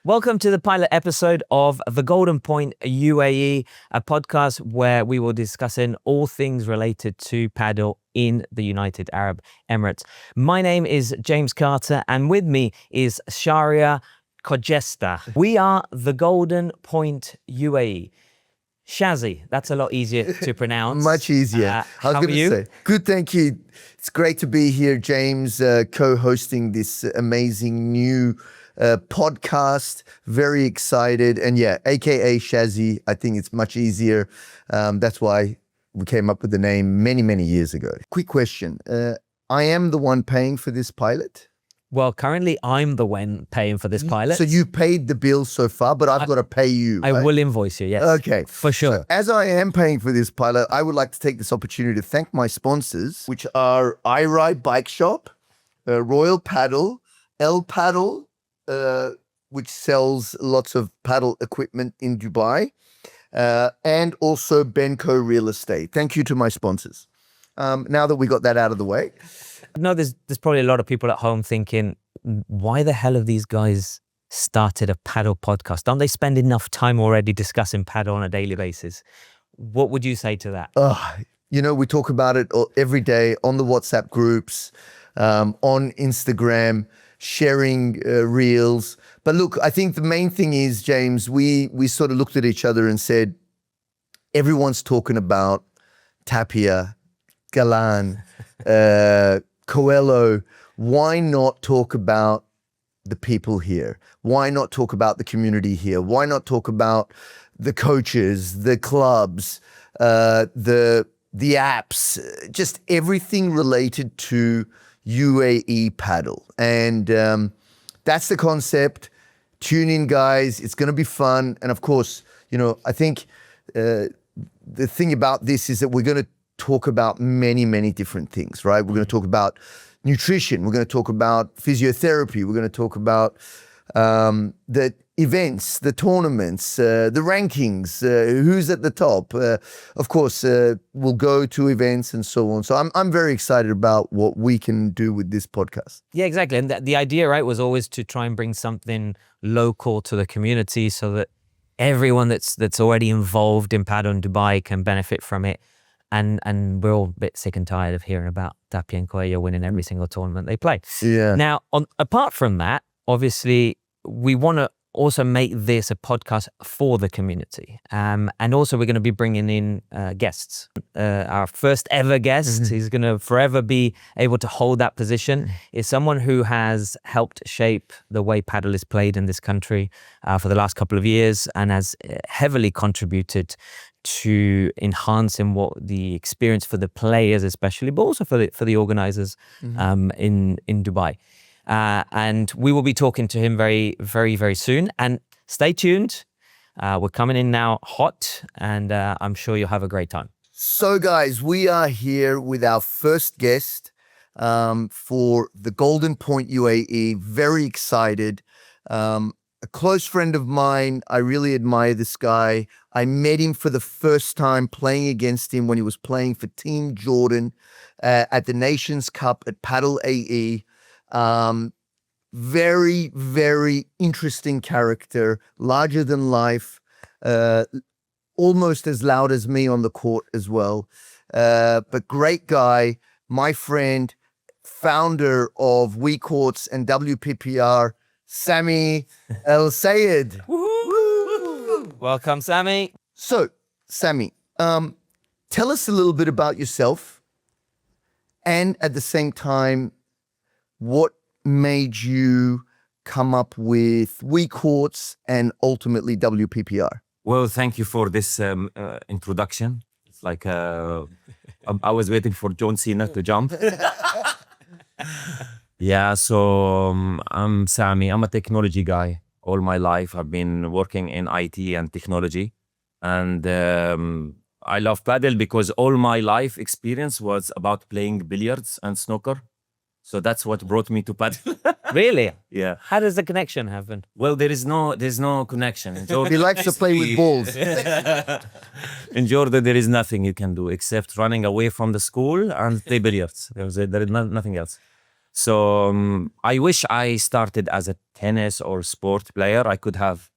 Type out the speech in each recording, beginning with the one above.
Welcome to the pilot episode of the Golden Point UAE, a podcast where we will discuss all things related to Padel in the United Arab Emirates. My name is James Carter, and with me is Sharia Kogesta. We are the Golden Point UAE. Shazzy, that's a lot easier to pronounce. Much easier. How are you? Say, good, thank you. It's great to be here, James, co-hosting this amazing new podcast. Very excited. And yeah, AKA Shazzy. I think it's much easier. That's why we came up with the name many, many years ago. Quick question. I am the one paying for this pilot? Well, currently I'm the one paying for this pilot. So you paid the bill so far, but I've got to pay you. I will invoice you, yes. Okay. For sure. So as I am paying for this pilot, I would like to take this opportunity to thank my sponsors, which are iRide Bike Shop, Royal Padel, El Padel, which sells lots of paddle equipment in Dubai, and also Benco Real Estate. Thank you to my sponsors. Now that we got that out of the way. No, there's probably a lot of people at home thinking, why the hell have these guys started a paddle podcast? Don't they spend enough time already discussing paddle on a daily basis? What would you say to that? We talk about it every day on the WhatsApp groups, on Instagram, sharing reels. But look, I think the main thing is, James, we sort of looked at each other and said, everyone's talking about Tapia, Galan, Coelho. Why not talk about the people here? Why not talk about the community here? Why not talk about the coaches, the clubs, the apps, just everything related to UAE paddle? And that's the concept. Tune in, guys. It's going to be fun. And of course, I think the thing about this is that we're going to talk about many, many different things, right? We're going to talk about nutrition. We're going to talk about physiotherapy. We're going to talk about the events, the tournaments, the rankings, who's at the top. Of course, we'll go to events and so on. So I'm very excited about what we can do with this podcast. Yeah, exactly. And the idea, right, was always to try and bring something local to the community so that everyone that's already involved in Padel in Dubai can benefit from it. And we're all a bit sick and tired of hearing about Tapia and Coelho winning every single tournament they play. Yeah. Now, apart from that, obviously, we want to also make this a podcast for the community. And also, we're going to be bringing in guests. Our first ever guest, he's going to forever be able to hold that position, is someone who has helped shape the way paddle is played in this country for the last couple of years and has heavily contributed to enhancing what the experience for the players especially, but also for the organizers in Dubai. And we will be talking to him very, very, very soon. And stay tuned. We're coming in now hot, and I'm sure you'll have a great time. So guys, we are here with our first guest for the Golden Point UAE. Very excited. A close friend of mine. I really admire this guy. I met him for the first time playing against him when he was playing for Team Jordan at the Nations Cup at Padel AE. Very, very interesting character, larger than life, almost as loud as me on the court as well. But great guy, my friend, founder of WeCourts and WPPR, Sami Al-Sayed. Welcome, Sami. So, Sami, tell us a little bit about yourself, and at the same time, what made you come up with WeCourts and ultimately WPPR? Well, thank you for this introduction. It's like I was waiting for John Cena to jump. Yeah, so I'm Sami. I'm a technology guy. All my life, I've been working in IT and technology. And I love Padel because all my life experience was about playing billiards and snooker. So that's what brought me to Padel. Really? Yeah. How does the connection happen? Well, there's no connection. In Jordan, He likes to play with balls. in Jordan, there is nothing you can do except running away from the school and play billiards. There is nothing else. So I wish I started as a tennis or sport player. I could have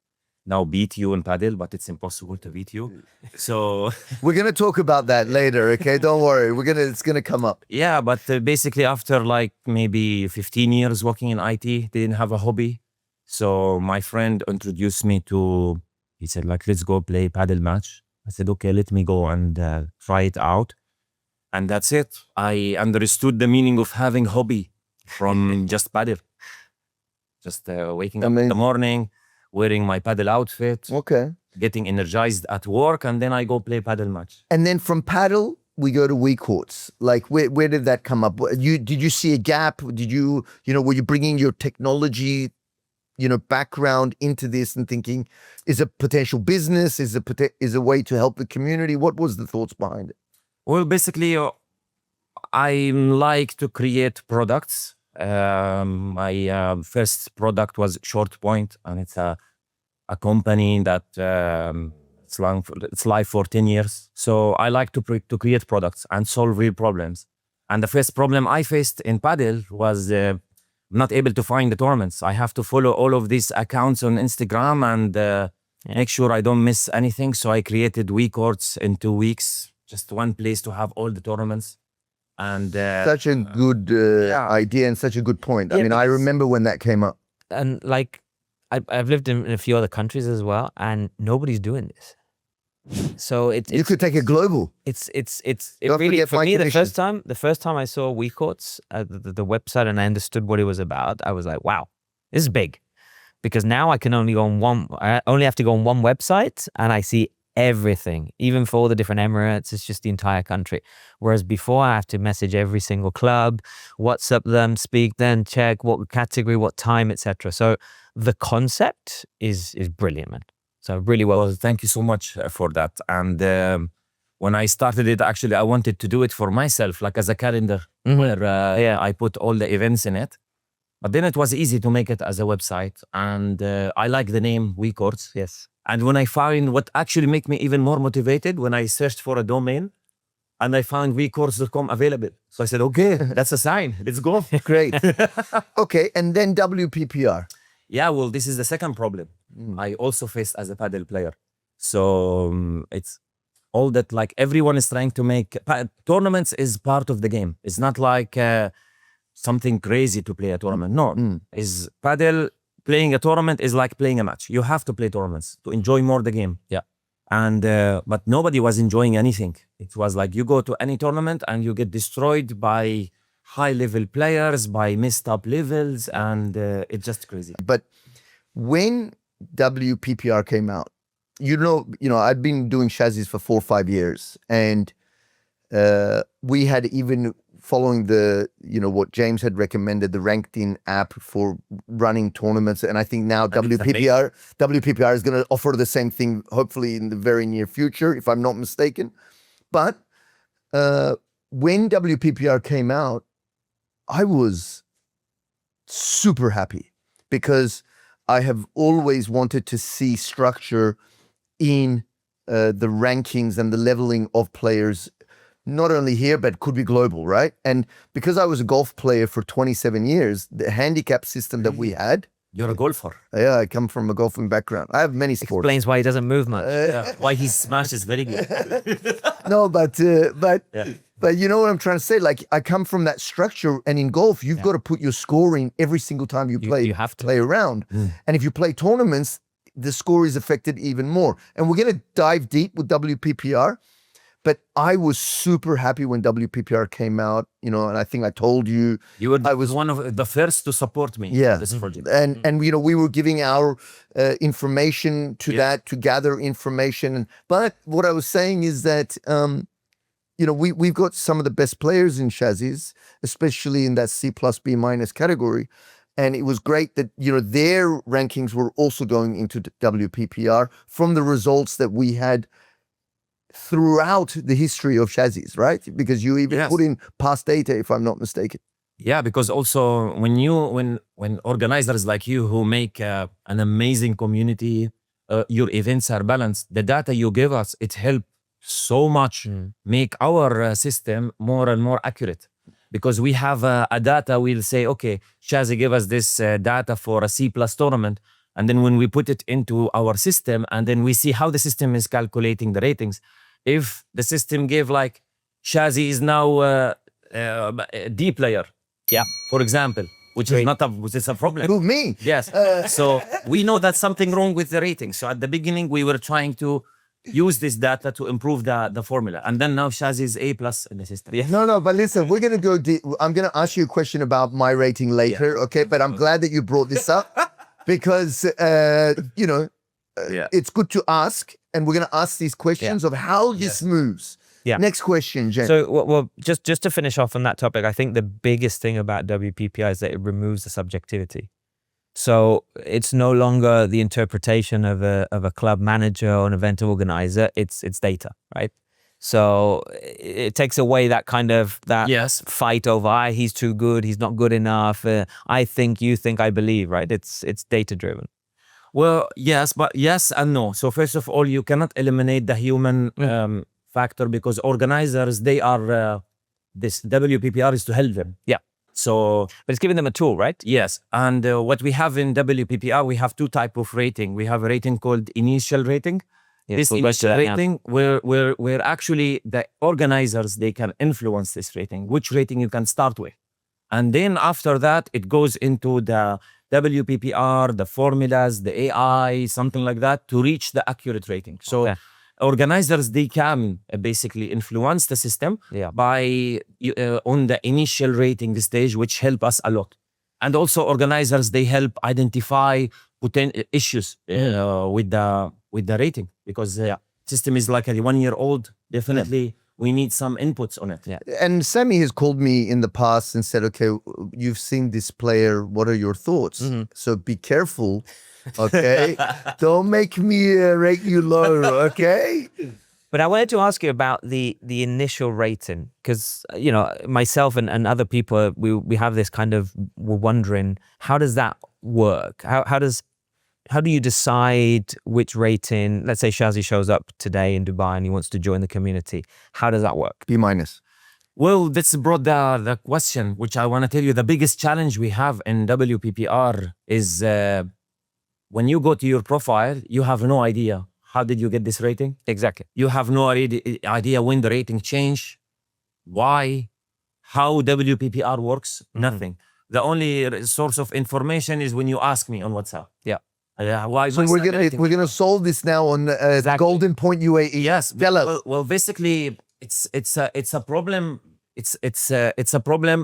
now beat you in Padel, but it's impossible to beat you. So We're gonna talk about that later, okay? Don't worry. It's gonna come up. yeah, but basically after like maybe 15 years working in IT, didn't have a hobby. So my friend introduced me to, he said like, let's go play Padel match. I said, okay, let me go and try it out. And that's it. I understood the meaning of having hobby from just Padel. Just waking up in the morning, wearing my Padel outfit, Okay. getting energized at work, and then I go play Padel match. And then from Padel, we go to WeCourts. Like, where did that come up? Did you see a gap? Did you were you bringing your technology, background into this and thinking, is a potential business, is a way to help the community? What was the thoughts behind it? Well, basically, I like to create products. My first product was Short Point, and it's a company that it's live for 10 years. So I like to create products and solve real problems. And the first problem I faced in Padel was not able to find the tournaments. I have to follow all of these accounts on Instagram and make sure I don't miss anything. So I created WeCourts in 2 weeks, just one place to have all the tournaments. And Such a good idea and such a good point. I Yeah, mean, I remember when that came up. And like, I've lived in a few other countries as well, and nobody's doing this. So You could take it global. it Don't really, forget for my me, connection. the first time I saw WeCourts, the website, and I understood what it was about, I was like, wow, this is big. Because now I only have to go on one website and I see everything, even for all the different Emirates. It's just the entire country. Whereas before, I have to message every single club, WhatsApp them, speak, then check what category, what time, etc. So the concept is brilliant, man. So really well. Thank you so much for that. And when I started it, actually, I wanted to do it for myself, like as a calendar, where I put all the events in it. But then it was easy to make it as a website. And I like the name WeCourts. Yes. And when I found what actually made me even more motivated, when I searched for a domain and I found WeCourts.com available. So I said, okay, that's a sign. Let's go. Great. Okay, and then WPPR. Yeah, well, this is the second problem I also faced as a Padel player. So it's all that, like, everyone is trying to make tournaments is part of the game. It's not like something crazy to play a tournament. No, is Padel playing a tournament is like playing a match. You have to play tournaments to enjoy more the game. Yeah. And but nobody was enjoying anything. It was like you go to any tournament and you get destroyed by high-level players, by messed up levels, and it's just crazy. But when WPPR came out, I'd been doing Shazzy's for 4 or 5 years, and we had even following what James had recommended, the ranked-in app for running tournaments, and I think now WPPR is going to offer the same thing, hopefully in the very near future, if I'm not mistaken. But when WPPR came out, I was super happy because I have always wanted to see structure in the rankings and the leveling of players, not only here, but could be global, right? And because I was a golf player for 27 years, the handicap system that we had. You're a golfer. Yeah, I come from a golfing background. I have many sports. Explains why he doesn't move much. Why his smash is very good. No, but you know what I'm trying to say? Like, I come from that structure, and in golf, you've got to put your score in every single time you play. You have to play around. And if you play tournaments, the score is affected even more. And we're going to dive deep with WPPR. But I was super happy when WPPR came out, and I think I told you. I was one of the first to support me. Yeah. In this project. And we were giving our information to that, to gather information. But what I was saying is that, we've got some of the best players in Shazzy's, especially in that C+ B- category. And it was great that, their rankings were also going into WPPR from the results that we had throughout the history of Shazzy's, right? Because you even put in past data, if I'm not mistaken. Yeah, because also when organizers like you who make an amazing community, your events are balanced. The data you give us, it helps so much make our system more and more accurate. because we have a data. We'll say, okay, Shazzy give us this data for a C+ tournament. And then when we put it into our system and then we see how the system is calculating the ratings, if the system gave like Shazzy is now a D player, Yeah. for example, which is not a problem. Who, me? Yes. So we know that's something wrong with the rating. So at the beginning, we were trying to use this data to improve the formula. And then now Shazzy is A+ in the system. Yeah. No, but listen, we're going to go deep. I'm going to ask you a question about my rating later, okay? But I'm glad that you brought this up because, it's good to ask. And we're going to ask these questions of how this moves. Yeah. Next question, James. So, well, just to finish off on that topic, I think the biggest thing about WPPR is that it removes the subjectivity. So it's no longer the interpretation of a club manager or an event organizer. It's data, right? So it takes away that kind of Yes. fight over he's too good, he's not good enough. I think, you think, I believe, right? It's data driven. Well, yes, but yes and no. So first of all, you cannot eliminate the human factor because organizers, they are, this WPPR is to help them. Yeah. So, But it's giving them a tool, right? yes. And what we have in WPPR, we have two types of rating. We have a rating called initial rating. Yeah, This we'll go to initial that now. rating, where actually the organizers, they can influence this rating, which rating you can start with. And then after that, it goes into the WPPR, the formulas, the AI, something like that, to reach the accurate rating. So Okay. organizers, they can basically influence the system Yeah. by on the initial rating stage, which help us a lot. And also organizers, they help identify issues with the rating because system is like a 1 year old. Definitely, we need some inputs on it. Yeah. And Sami has called me in the past and said, okay, you've seen this player. What are your thoughts? So be careful, okay? Don't make me rate you low, okay? But I wanted to ask you about the initial rating because, myself and other people, we have this kind of, we're wondering, how does that work? How do you decide which rating? Let's say Shazzy shows up today in Dubai and he wants to join the community. How does that work? B minus. Well, this brought the question, which I want to tell you. The biggest challenge we have in WPPR is when you go to your profile, you have no idea. How did you get this rating? Exactly. You have no idea when the rating changed, why, how WPPR works, nothing. The only source of information is when you ask me on WhatsApp. Yeah. Why? So we're gonna solve this now on Golden Point UAE. Yes. Tell us. Well, basically, it's a problem. It's a problem,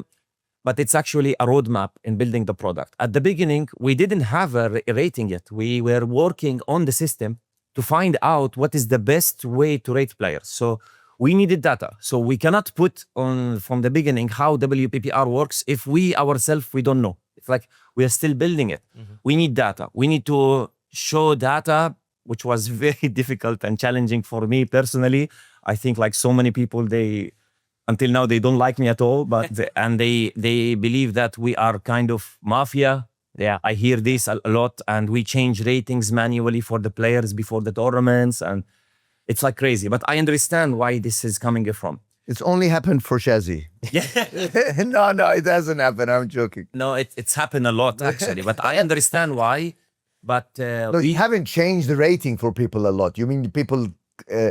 but it's actually a roadmap in building the product. At the beginning, we didn't have a rating yet. We were working on the system to find out what is the best way to rate players. So we needed data. So we cannot put on from the beginning how WPPR works if we ourselves, we don't know. It's like we are still building it. We need data. We need to show data, which was very difficult and challenging for me personally. I think like so many people, until now, they don't like me at all, but they believe that we are kind of mafia. Yeah. I hear this a lot, and we change ratings manually for the players before the tournaments, and it's like crazy. But I understand why this is coming from. It's only happened for Shazzy. Yeah. No, it hasn't happened. I'm joking. No, it's happened a lot actually, but I understand why. But No, you haven't changed the rating for people a lot. You mean people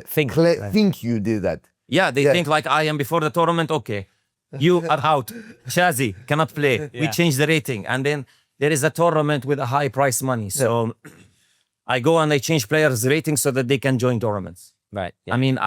think you did that? yeah, they think like I am before the tournament. Okay, you are out. Shazzy cannot play. We change the rating, and then there is a tournament with a high price money. So I go and I change players' ratings so that they can join tournaments. Right. I mean,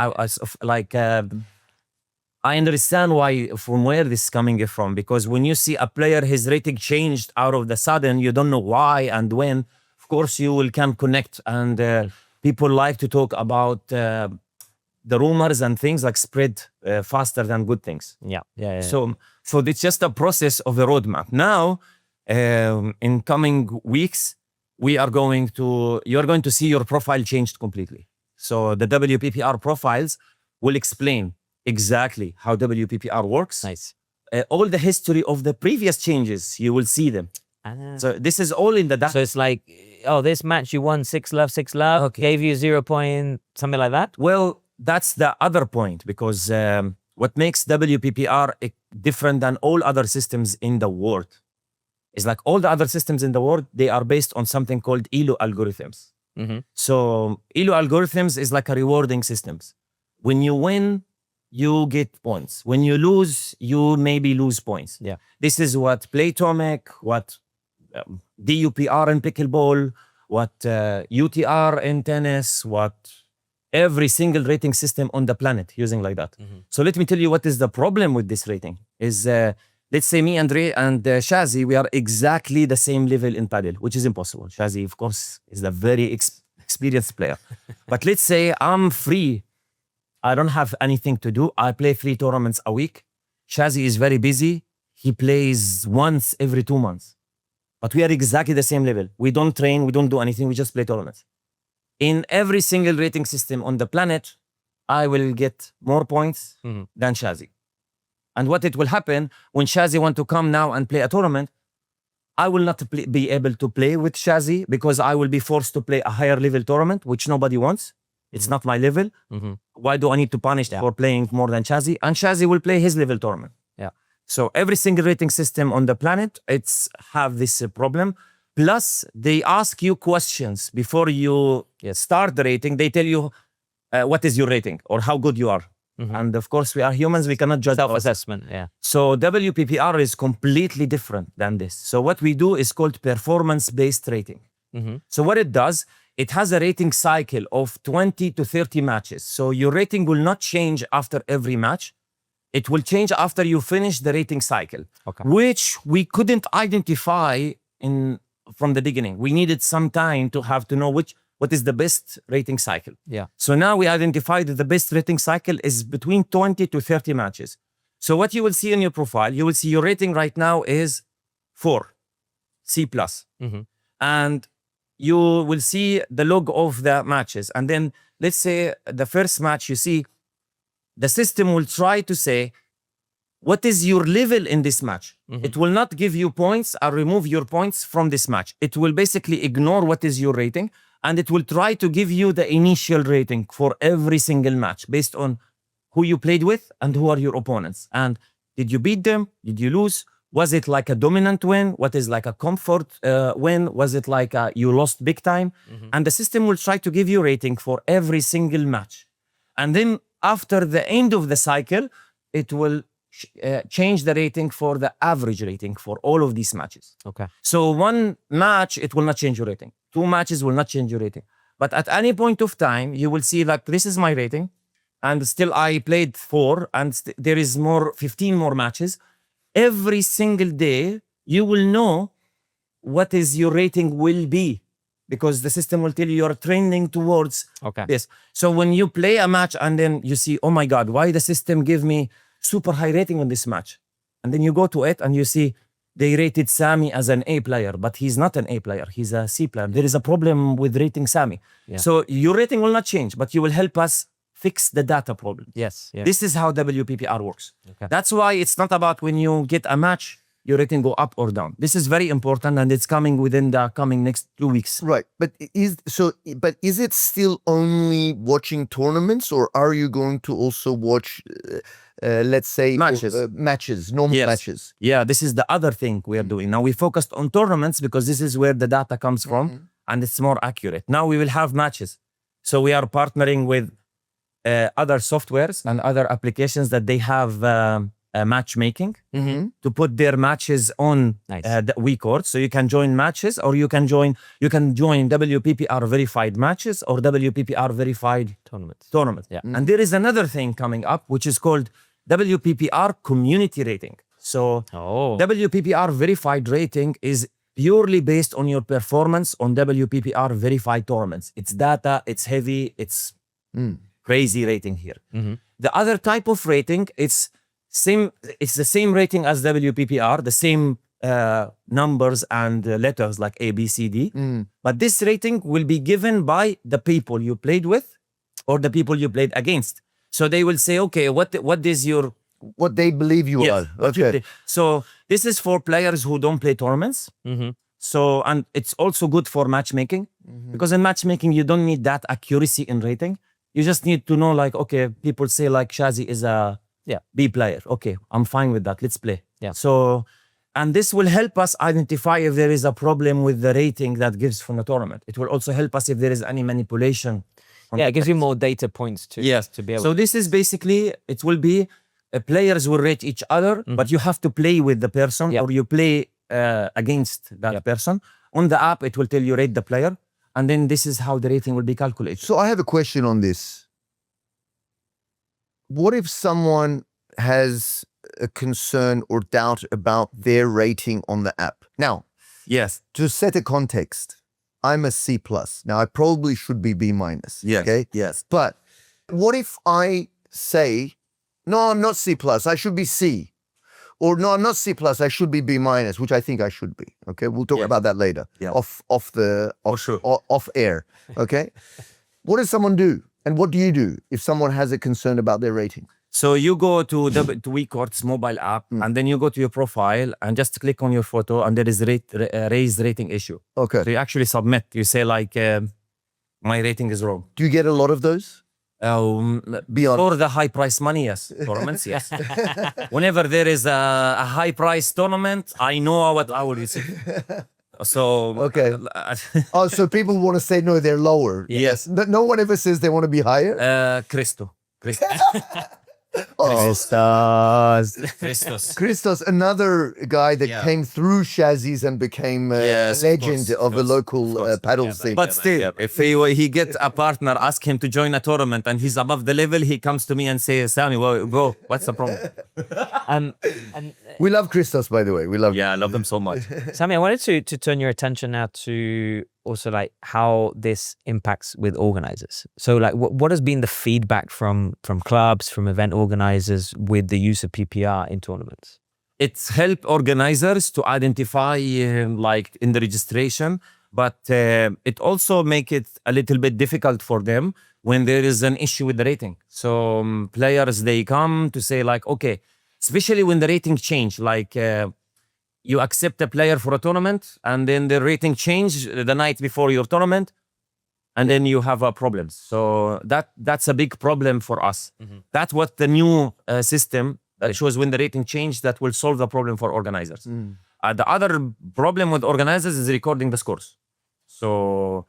I understand why, from where this is coming from, because when you see a player, his rating changed out of the sudden, you don't know why and when. Of course, you can connect, and people like to talk about the rumors and things like spread faster than good things. Yeah. So it's just a process of a roadmap. Now, in coming weeks, you're going to see your profile changed completely. So the WPPR profiles will explain exactly how WPPR works. Nice. All the history of the previous changes, you will see them. So this is all in the data. So it's like, this match you won 6-love, gave you 0 point, something like that? Well, that's the other point, because what makes WPPR different than all other systems in the world is like all the other systems in the world, they are based on something called ELO algorithms. So ELO algorithms is like a rewarding systems. When you win, you get points. When you lose, you maybe lose points. Yeah. This is what Playtomic, what DUPR in pickleball, what UTR in tennis, what every single rating system on the planet using like that. So let me tell you what is the problem with this rating is let's say me, Andre, and Shazzy, we are exactly the same level in Padel, which is impossible. Shazzy, of course, is a very experienced player. But let's say I'm free. I don't have anything to do. I play 3 tournaments a week. Shazzy is very busy. He plays once every 2 months. But we are exactly the same level. We don't train, we don't do anything, we just play tournaments. In every single rating system on the planet, I will get more points than Shazzy. And what it will happen when Shazzy want to come now and play a tournament, I will not be able to play with Shazzy because I will be forced to play a higher level tournament, which nobody wants. It's not my level. Why do I need to punish for playing more than Shazzy? And Shazzy will play his level tournament. Yeah. So every single rating system on the planet, it's have this problem. Plus, they ask you questions before you start the rating. They tell you what is your rating or how good you are. And of course, we are humans. We cannot judge Self-assessment, yeah. So WPPR is completely different than this. So what we do is called performance-based rating. So what it does, it has a rating cycle of 20 to 30 matches. So your rating will not change after every match. It will change after you finish the rating cycle, which we couldn't identify from the beginning. We needed some time to have to know what is the best rating cycle. Yeah. So now we identified that the best rating cycle is between 20 to 30 matches. So what you will see in your profile, you will see your rating right now is 4, C+. And you will see the log of the matches. And then let's say the first match you see, the system will try to say, what is your level in this match? It will not give you points or remove your points from this match. It will basically ignore what is your rating, and it will try to give you the initial rating for every single match based on who you played with and who are your opponents. And did you beat them? Did you lose? Was it like a dominant win? What is like a comfort win? Was it like you lost big time? And the system will try to give you rating for every single match. And then after the end of the cycle, it will change the rating for the average rating for all of these matches. So 1 match, it will not change your rating. 2 matches will not change your rating. But at any point of time, you will see like, this is my rating. And still I played 4 and there is 15 more matches. Every single day, you will know what is your rating will be because the system will tell you you're trending towards this. So when you play a match and then you see, oh my God, why the system give me super high rating on this match? And then you go to it and you see they rated Sami as an A player, but he's not an A player. He's a C player. There is a problem with rating Sami. So your rating will not change, but you will help us fix the data problem. Yes. This is how WPPR works. That's why it's not about when you get a match, your rating go up or down. This is very important and it's coming within the coming next 2 weeks. Right. But is it still only watching tournaments or are you going to also watch, let's say, matches, normal matches? Yeah, this is the other thing we are doing. Now we focused on tournaments because this is where the data comes from and it's more accurate. Now we will have matches. So we are partnering with other softwares and other applications that they have matchmaking to put their matches on the WeCourts. So you can join matches or you can join WPPR verified matches or WPPR verified tournaments. And there is another thing coming up which is called WPPR community rating. So WPPR verified rating is purely based on your performance on WPPR verified tournaments. It's data, it's heavy, it's crazy rating here. The other type of rating, it's the same rating as WPPR, the same numbers and letters like A, B, C, D. But this rating will be given by the people you played with or the people you played against. So they will say, okay, what is your... What they believe you are. Okay. So this is for players who don't play tournaments. So, and it's also good for matchmaking because in matchmaking, you don't need that accuracy in rating. You just need to know like, okay, people say like Shazzy is a Yeah. B player. Okay, I'm fine with that. Let's play. Yeah. So, and this will help us identify if there is a problem with the rating that gives from the tournament. It will also help us if there is any manipulation. Yeah, it gives you more data points to be able. So this is basically, it will be players will rate each other, but you have to play with the person or you play against that person. On the app, it will tell you rate the player, and then this is how the rating will be calculated. So I have a question on this. What if someone has a concern or doubt about their rating on the app? Now, Yes. to set a context, I'm a C+. Now, I probably should be B-. Yes. Okay? Yes. But what if I say, no, I'm not C+, I should be C. Or no, I'm not C+, I should be B-, which I think I should be. Okay, we'll talk about that later. Yeah. Off air. Okay? What does someone do? And what do you do if someone has a concern about their rating? So you go to WeCourts mobile app, and then you go to your profile and just click on your photo, and there is raise rating issue. Okay. So you actually submit. You say like, my rating is wrong. Do you get a lot of those? Beyond. For the high price money, yes. Tournaments, yes. Whenever there is a high price tournament, I know what I will receive. So Okay. Oh, so people want to say no, they're lower. Yes. No one ever says they want to be higher. Cristo. Oh, Christos. Christos, another guy that came through Shazzy's and became a Yes, of legend course, of a local paddle scene. But still, if he gets a partner, ask him to join a tournament, and he's above the level, he comes to me and says, Sami, well, go. What's the problem? and We love Christos, by the way. We love Yeah, I love them so much. Sami, I wanted to turn your attention now to also like how this impacts with organizers. So like what has been the feedback from clubs, from event organizers with the use of PPR in tournaments? It's help organizers to identify like in the registration, but it also make it a little bit difficult for them when there is an issue with the rating. So players, they come to say like, okay, especially when the rating change, like you accept a player for a tournament and then the rating change the night before your tournament, and then you have a problem. So that's a big problem for us. That's what the new system that shows when the rating change, that will solve the problem for organizers. The other problem with organizers is recording the scores. So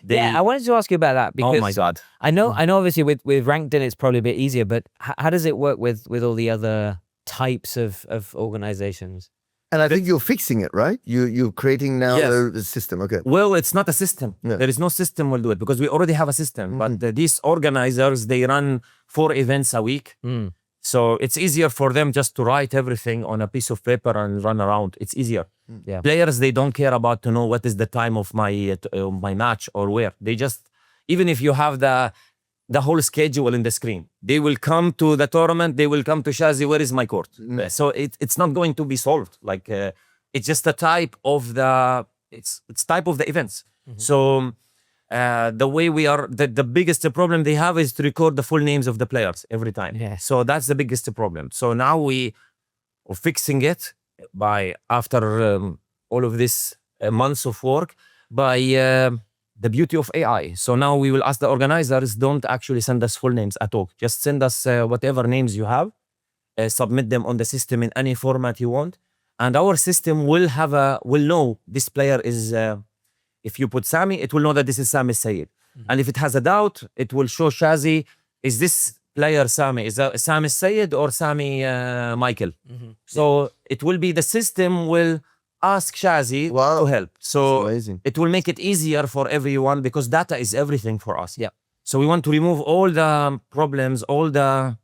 I wanted to ask you about that because oh my God. I know obviously with ranked in it's probably a bit easier, but how does it work with all the other types of organizations? And I think you're fixing it, right? You're creating now Yes. the system. Okay. Well, it's not a system. Yeah. There is no system will do it because we already have a system. But these organizers, they run 4 events a week. So it's easier for them just to write everything on a piece of paper and run around. It's easier. Yeah. Players, they don't care about to know what is the time of my match or where. They just, even if you have the whole schedule in the screen, they will come to the tournament, they will come to Shazzy, where is my court? So it's not going to be solved. Like it's just a type of it's type of the events. So the way we are, the biggest problem they have is to record the full names of the players every time. Yeah. So that's the biggest problem. So now we are fixing it by, after all of this months of work, by the beauty of AI. So now we will ask the organizers, don't actually send us full names at all. Just send us whatever names you have, submit them on the system in any format you want. And our system will know this player is, if you put Sami, it will know that this is Sami Al-Sayed. And if it has a doubt, it will show Shazzy, is this player Sami? Is that Sami Al-Sayed or Sami Michael? So it will be, the system will ask Shazzy to help. So it will make it easier for everyone because data is everything for us. Yeah. So we want to remove all the problems, all the,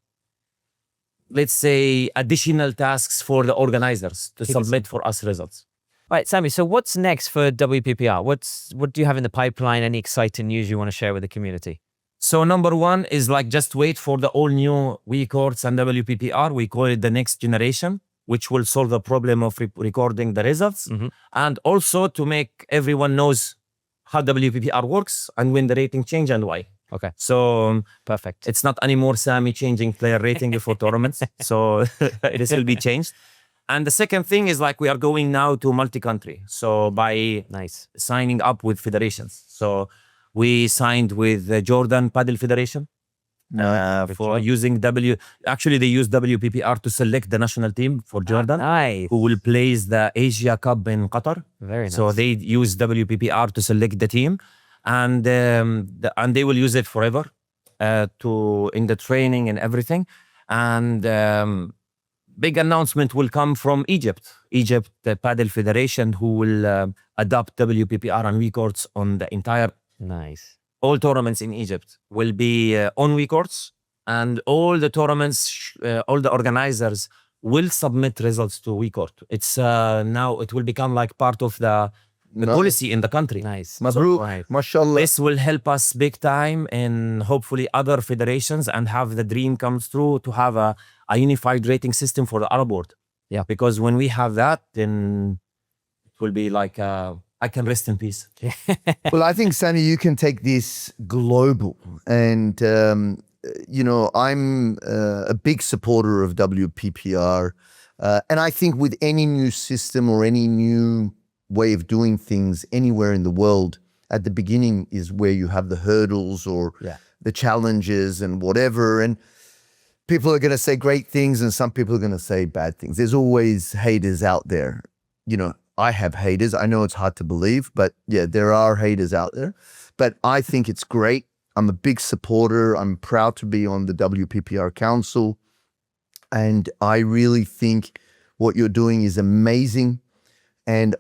let's say, additional tasks for the organizers to submit for us results. All right, Sami, so what's next for WPPR? What do you have in the pipeline? Any exciting news you want to share with the community? So number one is like just wait for the all new WeCourts and WPPR. We call it the next generation, which will solve the problem of recording the results. And also to make everyone knows how WPPR works and when the rating change and why. Okay. So Perfect. it's not anymore Sami changing player rating before tournaments. So it will be changed. And the second thing is like we are going now to multi-country. So by signing up with federations. So we signed with the Jordan Padel Federation. for using Actually, they use WPPR to select the national team for Jordan, Nice. who will play the Asia Cup in Qatar. Very nice. So they use WPPR to select the team, and they will use it forever in the training and everything. And big announcement will come from Egypt, the Padel Federation, who will adopt WPPR and WeCourts on the entire. Nice. All tournaments in Egypt will be on WeCourts, and all the tournaments, all the organizers will submit results to WeCourt. It's now it will become like part of the policy in the country. Nice. Mabruk, Right. mashallah. This will help us big time in hopefully other federations, and have the dream comes true to have a unified rating system for the Arab world. Yeah. Because when we have that, then it will be like I can rest in peace. Well, I think, Sami, you can take this global. And, you know, I'm a big supporter of WPPR. And I think with any new system or any new way of doing things anywhere in the world, at the beginning is where you have the hurdles or the challenges and whatever. And people are going to say great things and some people are going to say bad things. There's always haters out there. You know, I have haters. I know it's hard to believe, but yeah, there are haters out there. But I think it's great. I'm a big supporter. I'm proud to be on the WPPR Council. And I really think what you're doing is amazing. And,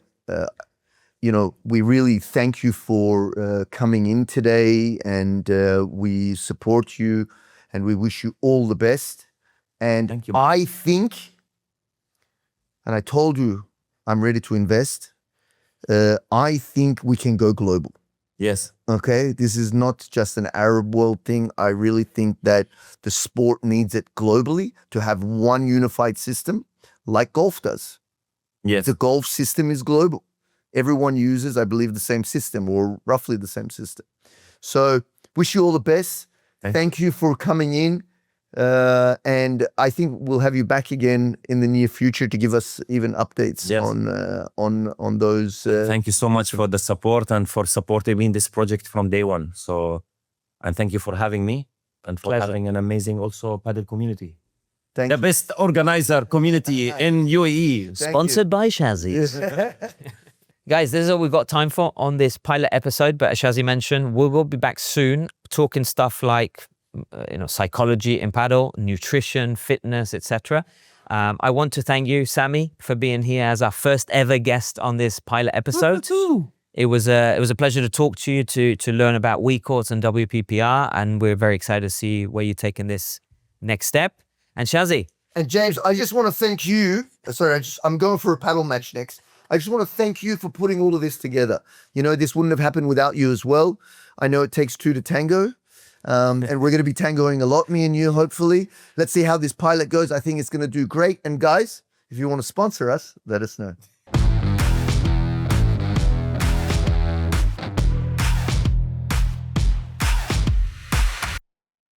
you know, we really thank you for coming in today, and we support you and we wish you all the best. And Thank you. I think, and I told you, I'm ready to invest. I think we can go global. Yes. Okay, this is not just an Arab world thing. I really think that the sport needs it globally to have one unified system like golf does. Yes. The golf system is global. Everyone uses, I believe, the same system or roughly the same system. So wish you all the best. Thank you for coming in. And I think we'll have you back again in the near future to give us even updates on those. Thank you so much for the support and for supporting me in this project from day one. So, and thank you for having me and for having an amazing also Padel community. Thank The you. best organizer community in UAE. Sponsored by Shazzy. Guys, this is all we've got time for on this pilot episode. But as Shazzy mentioned, we will be back soon talking stuff like psychology in Padel, nutrition, fitness, etc. I want to thank you, Sami, for being here as our first ever guest on this pilot episode. It was a pleasure to talk to you, to learn about WeCourts and WPPR, and we're very excited to see where you're taking this next step. And Shazzy. And James, I just want to thank you. Sorry, I'm going for a paddle match next. I just want to thank you for putting all of this together. You know, this wouldn't have happened without you as well. I know it takes two to tango. And we're going to be tangoing a lot, me and you, hopefully. Let's see how this pilot goes. I think it's going to do great. And guys, if you want to sponsor us, let us know.